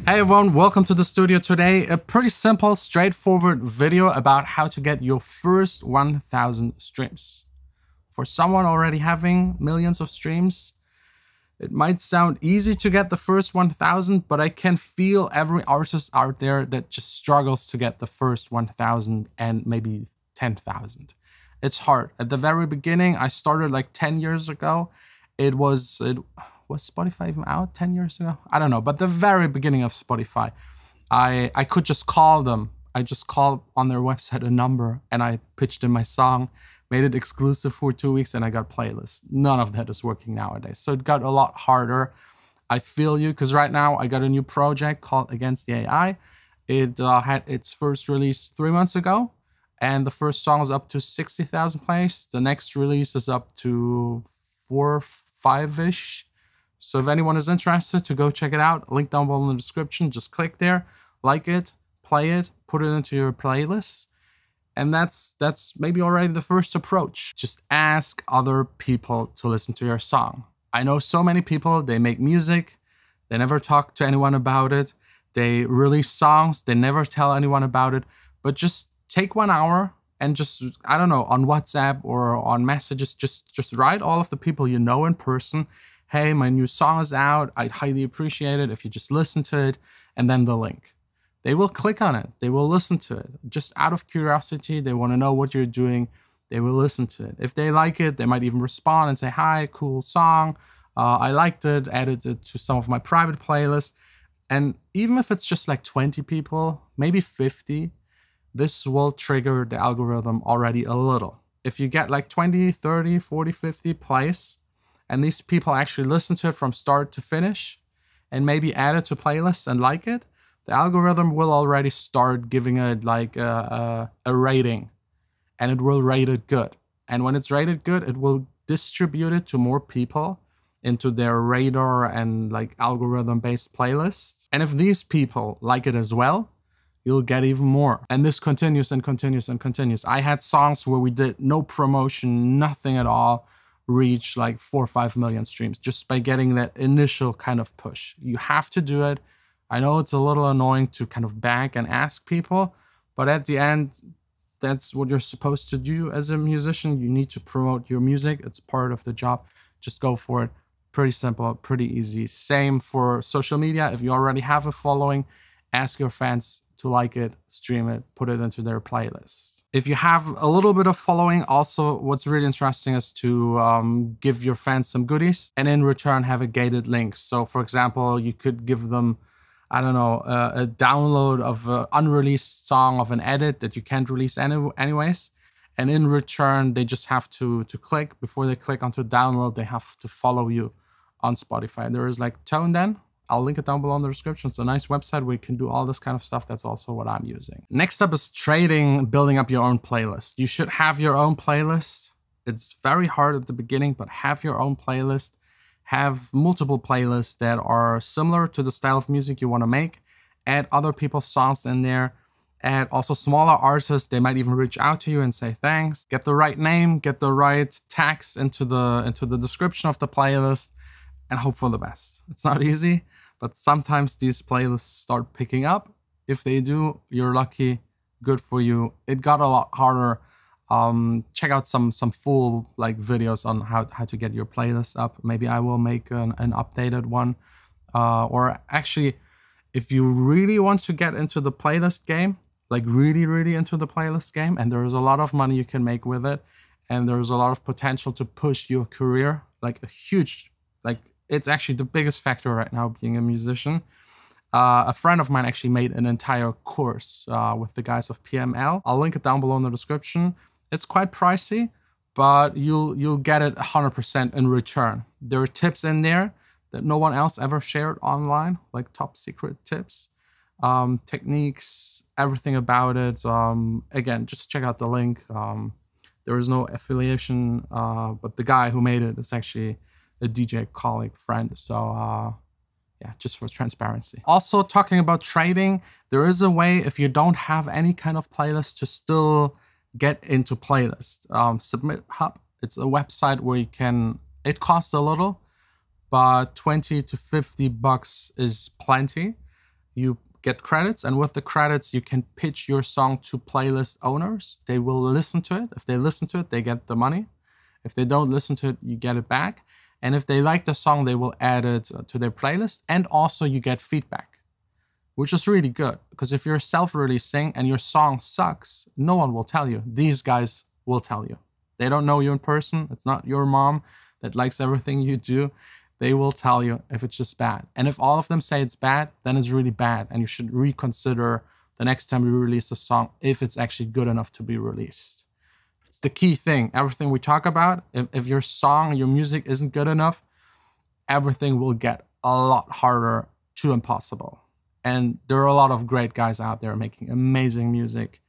Hey everyone, welcome to the studio today. A pretty simple, straightforward video about how to get your first 1000 streams. For someone already having millions of streams, it might sound easy to get the first 1000, but I can feel every artist out there that just struggles to get the first 1000 and maybe 10,000. It's hard. At the very beginning, I started like 10 years ago. Was Spotify even out 10 years ago? I don't know, but the very beginning of Spotify, I could just call them. I just called on their website a number and I pitched in my song, made it exclusive for 2 weeks, and I got playlists. None of that is working nowadays. So it got a lot harder. I feel you, because right now I got a new project called Against the AI. It had its first release 3 months ago, and the first song is up to 60,000 plays. The next release is up to 4, 5-ish. So if anyone is interested to go check it out, link down below in the description. Just click there, like it, play it, put it into your playlist. And that's maybe already the first approach. Just ask other people to listen to your song. I know so many people, they make music, they never talk to anyone about it. They release songs, they never tell anyone about it. But just take 1 hour and just, I don't know, on WhatsApp or on messages, just write all of the people you know in person. Hey, my new song is out. I'd highly appreciate it if you just listen to it, and then the link. They will click on it. They will listen to it. Just out of curiosity, they want to know what you're doing. They will listen to it. If they like it, they might even respond and say, hi, cool song. I liked it, added it to some of my private playlists. And even if it's just like 20 people, maybe 50, this will trigger the algorithm already a little. If you get like 20, 30, 40, 50 plays, and these people actually listen to it from start to finish and maybe add it to playlists and like it, the algorithm will already start giving it like a rating, and it will rate it good. And when it's rated good, it will distribute it to more people into their radar and like algorithm-based playlists. And if these people like it as well, you'll get even more. And this continues and continues and continues. I had songs where we did no promotion, nothing at all, reach like 4 or 5 million streams just by getting that initial kind of push. You have to do it. I know it's a little annoying to kind of beg and ask people, but at the end, that's what you're supposed to do as a musician. You need to promote your music. It's part of the job. Just go for it. Pretty simple, pretty easy. Same for social media. If you already have a following, ask your fans to like it, stream it, put it into their playlist. If you have a little bit of following, also what's really interesting is to give your fans some goodies and in return have a gated link. So for example, you could give them, I don't know, a download of an unreleased song of an edit that you can't release anyways. And in return, they just have to click. Before they click onto download, they have to follow you on Spotify. There is like Tone Den. I'll link it down below in the description. It's a nice website where you can do all this kind of stuff. That's also what I'm using. Next up is trading, building up your own playlist. You should have your own playlist. It's very hard at the beginning, but have your own playlist. Have multiple playlists that are similar to the style of music you want to make. Add other people's songs in there. Add also smaller artists. They might even reach out to you and say thanks. Get the right name, get the right tags into the description of the playlist, and hope for the best. It's not easy, but sometimes these playlists start picking up. If they do, you're lucky. Good for you. It got a lot harder. Check out some full like videos on how to get your playlist up. Maybe I will make an updated one. Or actually, if you really want to get into the playlist game, like really into the playlist game, and there is a lot of money you can make with it, and there's a lot of potential to push your career, like a huge, like it's actually the biggest factor right now being a musician. A friend of mine actually made an entire course with the guys of PML. I'll link it down below in the description. It's quite pricey, but you'll get it 100% in return. There are tips in there that no one else ever shared online, like top secret tips, techniques, everything about it. Again, just check out the link. There is no affiliation, but the guy who made it is actually a DJ colleague, friend. So yeah, just for transparency. Also talking about trading, there is a way if you don't have any kind of playlist to still get into playlists. Submit Hub, it's a website where you can, it costs a little, but 20 to 50 bucks is plenty. you get credits, and with the credits, you can pitch your song to playlist owners. They will listen to it. If they listen to it, they get the money. If they don't listen to it, you get it back. And if they like the song, they will add it to their playlist. And also you get feedback, which is really good. Because if you're self-releasing and your song sucks, no one will tell you. These guys will tell you. They don't know you in person. It's not your mom that likes everything you do. They will tell you if it's just bad. And if all of them say it's bad, then it's really bad. And you should reconsider the next time you release a song if it's actually good enough to be released. It's the key thing. Everything we talk about, if your song, your music isn't good enough, everything will get a lot harder to impossible. And there are a lot of great guys out there making amazing music.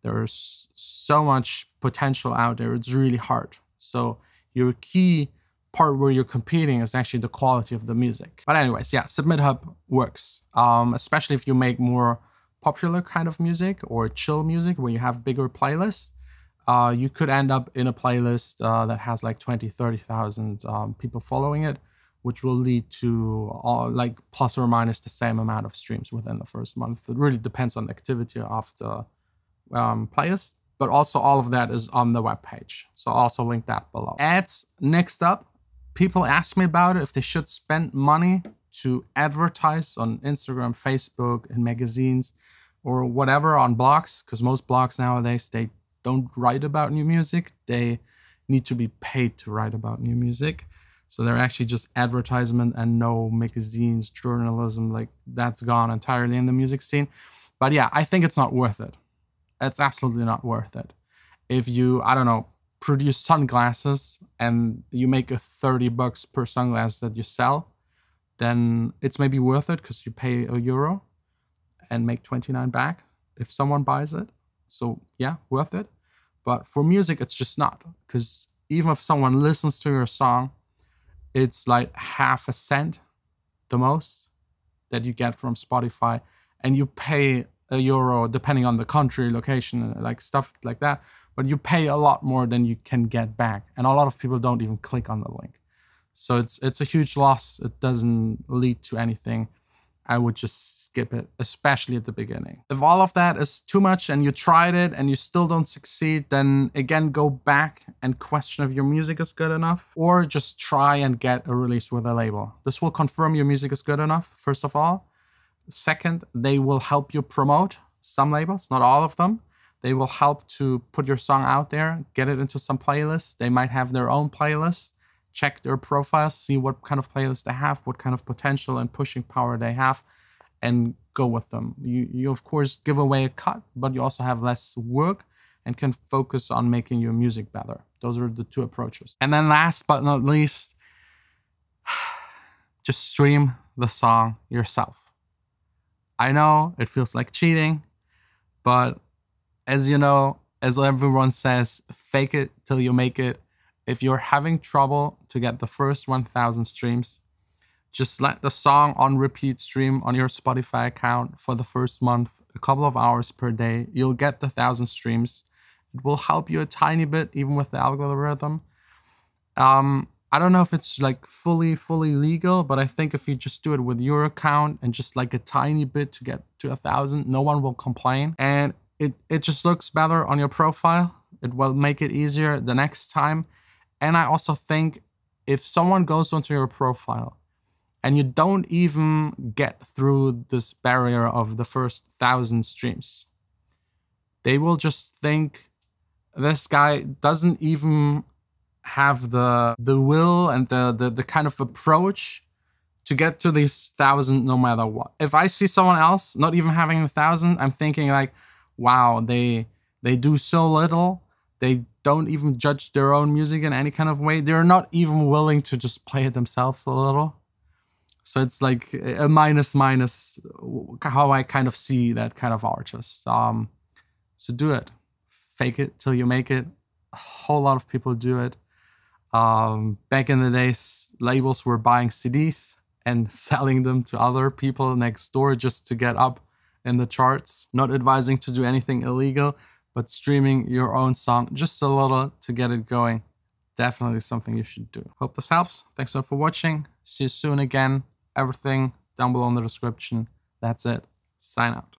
There's so much potential out there. It's really hard. So your key part where you're competing is actually the quality of the music. But anyways, yeah, Submit Hub works, especially if you make more popular kind of music or chill music where you have bigger playlists. You could end up in a playlist that has like 20, 30,000 people following it, which will lead to like plus or minus the same amount of streams within the first month. It really depends on the activity of the playlist, but also all of that is on the webpage. So I'll also link that below. Ads, next up. People ask me about it, if they should spend money to advertise on Instagram, Facebook, and magazines, or whatever on blogs, because most blogs nowadays, they don't write about new music. They need to be paid to write about new music. So they're actually just advertisement and no magazines, journalism, like that's gone entirely in the music scene. But yeah, I think it's not worth it. It's absolutely not worth it. If you, I don't know, produce sunglasses and you make a $30 per sunglass that you sell, then it's maybe worth it because you pay €1 and make 29 back if someone buys it. So yeah, worth it. But for music, it's just not, because even if someone listens to your song, it's like half a cent, the most, that you get from Spotify, and you pay €1 depending on the country, location, like stuff like that. But you pay a lot more than you can get back. And a lot of people don't even click on the link. So it's a huge loss. It doesn't lead to anything. I would just skip it, especially at the beginning. If all of that is too much and you tried it and you still don't succeed, then again, go back and question if your music is good enough, or just try and get a release with a label. This will confirm your music is good enough, first of all. Second, they will help you promote. Some labels, not all of them. They will help to put your song out there, get it into some playlists. They might have their own playlists. Check their profiles, see what kind of playlist they have, what kind of potential and pushing power they have, and go with them. You of course give away a cut, but you also have less work and can focus on making your music better. Those are the two approaches. And then last but not least, just stream the song yourself. I know it feels like cheating, but as you know, as everyone says, fake it till you make it. If you're having trouble to get the first 1,000 streams, just let the song on repeat stream on your Spotify account for the first month, a couple of hours per day. You'll get the 1,000 streams. It will help you a tiny bit, even with the algorithm. I don't know if it's like fully legal, but I think if you just do it with your account and just like a tiny bit to get to 1,000, no one will complain. And it just looks better on your profile. It will make it easier the next time. And I also think if someone goes onto your profile and you don't even get through this barrier of the first 1,000 streams, they will just think this guy doesn't even have the will and the kind of approach to get to these 1,000 no matter what. If I see someone else not even having 1,000, I'm thinking like, wow, they do so little. They don't even judge their own music in any kind of way. They're not even willing to just play it themselves a little. So it's like a minus how I kind of see that kind of artist. So do it. Fake it till you make it. A whole lot of people do it. Back in the days, labels were buying CDs and selling them to other people next door just to get up in the charts. Not advising to do anything illegal, but streaming your own song just a little to get it going. Definitely something you should do. Hope this helps. Thanks so much for watching. See you soon again. Everything down below in the description. That's it. Sign out.